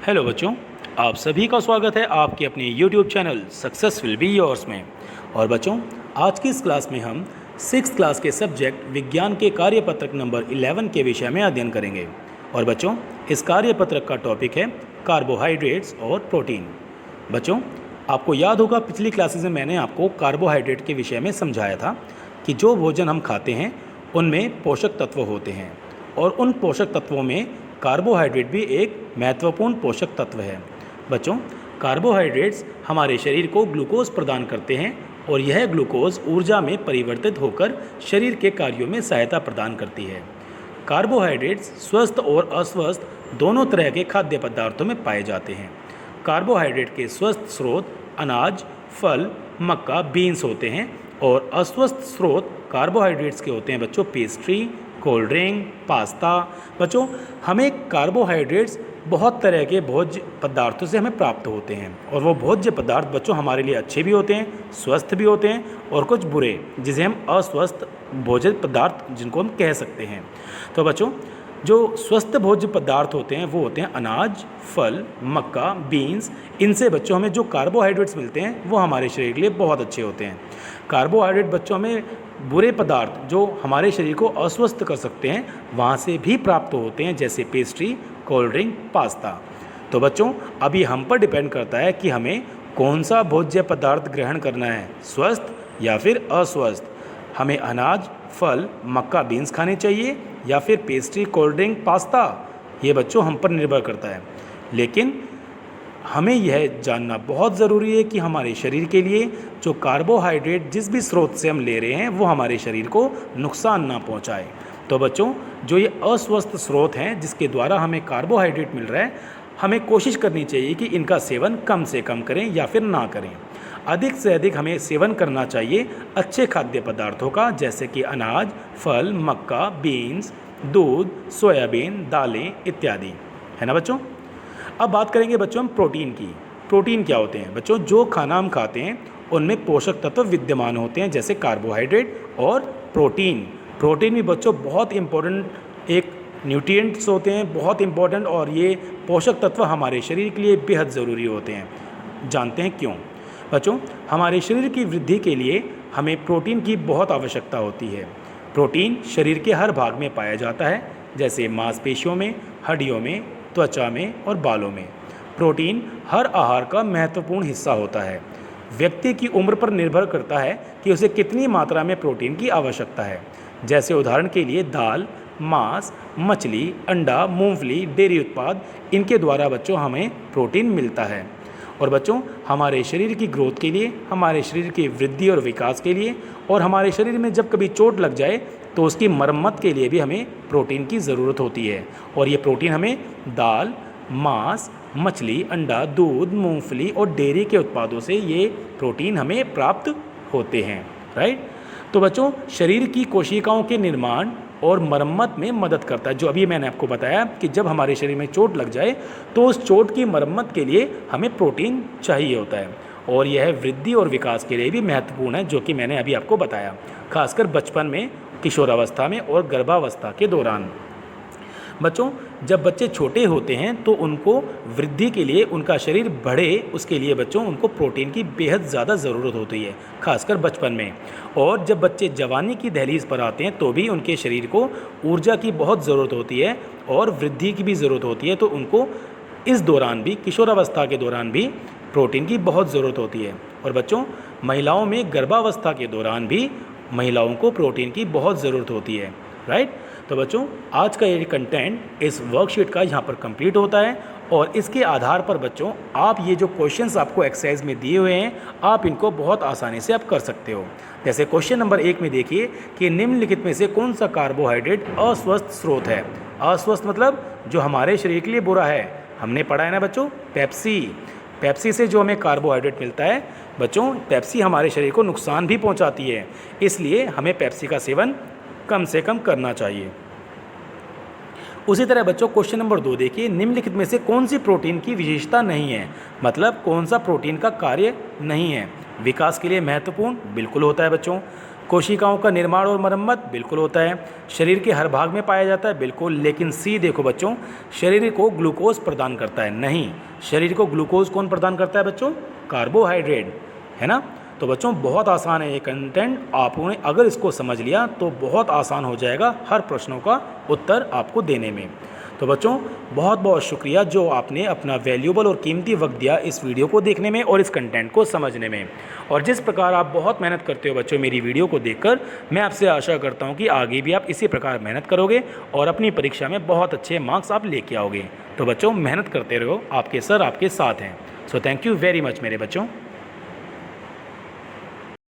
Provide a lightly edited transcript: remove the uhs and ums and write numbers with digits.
Hello बच्चों, आप सभी का स्वागत है आपके अपने YouTube channel success will be yours में। और बच्चों, आज की इस क्लास में हम 6th क्लास के सब्जेक्ट विज्ञान के कार्यपत्रक नंबर 11 के विषय में अध्ययन करेंगे। और बच्चों, इस कार्यपत्रक का टॉपिक है कार्बोहाइड्रेट्स और प्रोटीन। बच्चों, आपको याद होगा पिछली क्लासेस में मैंने आपको कार्बोहाइड्रेट के विषय में समझाया था कि जो भोजन हम खाते हैं उनमें पोषक तत्व होते हैं और उन पोषक तत्वों में कार्बोहाइड्रेट भी एक महत्वपूर्ण पोषक तत्व है। बच्चों, कार्बोहाइड्रेट्स हमारे शरीर को ग्लूकोज प्रदान करते हैं और यह ग्लूकोज ऊर्जा में परिवर्तित होकर शरीर के कार्यों में सहायता प्रदान करती है। कार्बोहाइड्रेट्स स्वस्थ और अस्वस्थ दोनों तरह के खाद्य पदार्थों में पाए जाते हैं। कार्बोहाइड्रेट के स्वस्थ स्रोत अनाज, फल, मक्का, बीन्स होते हैं और अस्वस्थ स्रोत कार्बोहाइड्रेट्स के होते हैं बच्चों पेस्ट्री, कोल्ड ड्रिंक, पास्ता। बच्चों, हमें कार्बोहाइड्रेट्स बहुत तरह के भोज्य पदार्थों से हमें प्राप्त होते हैं और वो भोज्य पदार्थ बच्चों हमारे लिए अच्छे भी होते हैं, स्वस्थ भी होते हैं और कुछ बुरे जिसे हम अस्वस्थ भोज्य पदार्थ जिनको हम कह सकते हैं। तो बच्चों, जो स्वस्थ भोज्य पदार्थ होते हैं वो होते हैं अनाज, फल, मक्का, बीन्स। इनसे बच्चों हमें जो कार्बोहाइड्रेट्स मिलते हैं वो हमारे शरीर के लिए बहुत अच्छे होते हैं। कार्बोहाइड्रेट बच्चों हमें बुरे पदार्थ जो हमारे शरीर को अस्वस्थ कर सकते हैं वहाँ से भी प्राप्त होते हैं, जैसे पेस्ट्री, कोल्ड ड्रिंक, पास्ता। तो बच्चों, अभी हम पर डिपेंड करता है कि हमें कौन सा भोज्य पदार्थ ग्रहण करना है, स्वस्थ या फिर अस्वस्थ। हमें अनाज, फल, मक्का, बीन्स खाने चाहिए या फिर पेस्ट्री, कोल्ड ड्रिंक, पास्ता। ये बच्चों हम पर निर्भर करता है। लेकिन हमें यह जानना बहुत ज़रूरी है कि हमारे शरीर के लिए जो कार्बोहाइड्रेट जिस भी स्रोत से हम ले रहे हैं वो हमारे शरीर को नुकसान ना पहुंचाए। तो बच्चों, जो ये अस्वस्थ स्रोत हैं जिसके द्वारा हमें कार्बोहाइड्रेट मिल रहा है, हमें कोशिश करनी चाहिए कि इनका सेवन कम से कम करें या फिर ना करें। अधिक से अधिक हमें सेवन करना चाहिए अच्छे खाद्य पदार्थों का, जैसे कि अनाज, फल, मक्का, बीन्स, दूध, सोयाबीन, दालें इत्यादि। है ना बच्चों? अब बात करेंगे बच्चों हम प्रोटीन की। प्रोटीन क्या होते हैं? बच्चों, जो खाना हम खाते हैं उनमें पोषक तत्व विद्यमान होते हैं, जैसे कार्बोहाइड्रेट और प्रोटीन। प्रोटीन भी बच्चों बहुत इंपॉर्टेंट एक न्यूट्रिएंट्स होते हैं, बहुत इंपॉर्टेंट, और ये पोषक तत्व हमारे शरीर के लिए बेहद ज़रूरी होते हैं। जानते हैं क्यों? बच्चों, हमारे शरीर की वृद्धि के लिए हमें प्रोटीन की बहुत आवश्यकता होती है। प्रोटीन शरीर के हर भाग में पाया जाता है, जैसे मांसपेशियों में, हड्डियों में, त्वचा में और बालों में। प्रोटीन हर आहार का महत्वपूर्ण हिस्सा होता है। व्यक्ति की उम्र पर निर्भर करता है कि उसे कितनी मात्रा में प्रोटीन की आवश्यकता है। जैसे उदाहरण के लिए दाल, मांस, मछली, अंडा, मूंगफली, डेयरी उत्पाद, इनके द्वारा बच्चों हमें प्रोटीन मिलता है। और बच्चों, हमारे शरीर की ग्रोथ के लिए, हमारे शरीर की वृद्धि और विकास के लिए, और हमारे शरीर में जब कभी चोट लग जाए तो उसकी मरम्मत के लिए भी हमें प्रोटीन की ज़रूरत होती है। और ये प्रोटीन हमें दाल, मांस, मछली, अंडा, दूध, मूंगफली और डेयरी के उत्पादों से ये प्रोटीन हमें प्राप्त होते हैं। राइट? तो बच्चों, शरीर की कोशिकाओं के निर्माण और मरम्मत में मदद करता है। जो अभी मैंने आपको बताया कि जब हमारे शरीर में चोट लग जाए तो उस चोट की मरम्मत के लिए हमें प्रोटीन चाहिए होता है, और यह वृद्धि और विकास के लिए भी महत्वपूर्ण है, जो कि मैंने अभी आपको बताया, खासकर बचपन में, किशोरावस्था में और गर्भावस्था के दौरान। बच्चों, जब बच्चे छोटे होते हैं तो उनको वृद्धि के लिए, उनका शरीर बढ़े उसके लिए बच्चों उनको प्रोटीन की बेहद ज़्यादा ज़रूरत होती है, खासकर बचपन में। और जब बच्चे जवानी की दहलीज पर आते हैं तो भी उनके शरीर को ऊर्जा की बहुत ज़रूरत होती है और वृद्धि की भी ज़रूरत होती है। तो उनको इस दौरान भी, किशोरावस्था के दौरान भी प्रोटीन की बहुत ज़रूरत होती है। और बच्चों, महिलाओं में गर्भावस्था के दौरान भी महिलाओं को प्रोटीन की बहुत ज़रूरत होती है। राइट? तो बच्चों, आज का ये कंटेंट इस वर्कशीट का यहाँ पर कंप्लीट होता है, और इसके आधार पर बच्चों आप ये जो क्वेश्चंस आपको एक्सरसाइज में दिए हुए हैं आप इनको बहुत आसानी से आप कर सकते हो। जैसे क्वेश्चन नंबर 1 में देखिए कि निम्नलिखित में से कौन सा कार्बोहाइड्रेट अस्वस्थ स्रोत है? अस्वस्थ मतलब जो हमारे शरीर के लिए बुरा है। हमने पढ़ा है ना बच्चों, पेप्सी। पेप्सी से जो हमें कार्बोहाइड्रेट मिलता है बच्चों, पेप्सी हमारे शरीर को नुकसान भी पहुंचाती है, इसलिए हमें पेप्सी का सेवन कम से कम करना चाहिए। उसी तरह बच्चों क्वेश्चन नंबर 2 देखिए, निम्नलिखित में से कौन सी प्रोटीन की विशेषता नहीं है? मतलब कौन सा प्रोटीन का कार्य नहीं है? विकास के लिए महत्वपूर्ण बिल्कुल होता है बच्चों। कोशिकाओं का निर्माण और मरम्मत, बिल्कुल होता है। शरीर के हर भाग में पाया जाता है, बिल्कुल। लेकिन सी देखो बच्चों, शरीर को ग्लूकोज प्रदान करता है, नहीं। शरीर को ग्लूकोज कौन प्रदान करता है बच्चों? कार्बोहाइड्रेट, है ना। तो बच्चों बहुत आसान है ये कंटेंट, आपने अगर इसको समझ लिया तो बहुत आसान हो जाएगा हर प्रश्नों का उत्तर आपको देने में। तो बच्चों बहुत बहुत शुक्रिया जो आपने अपना वैल्यूएबल और कीमती वक्त दिया इस वीडियो को देखने में और इस कंटेंट को समझने में। और जिस प्रकार आप बहुत मेहनत करते हो बच्चों मेरी वीडियो को देखकर, मैं आपसे आशा करता हूं कि आगे भी आप इसी प्रकार मेहनत करोगे और अपनी परीक्षा में बहुत अच्छे मार्क्स आप लेके आओगे। तो बच्चों मेहनत करते रहो, आपके सर आपके साथ हैं। So thank you very much मेरे बच्चों।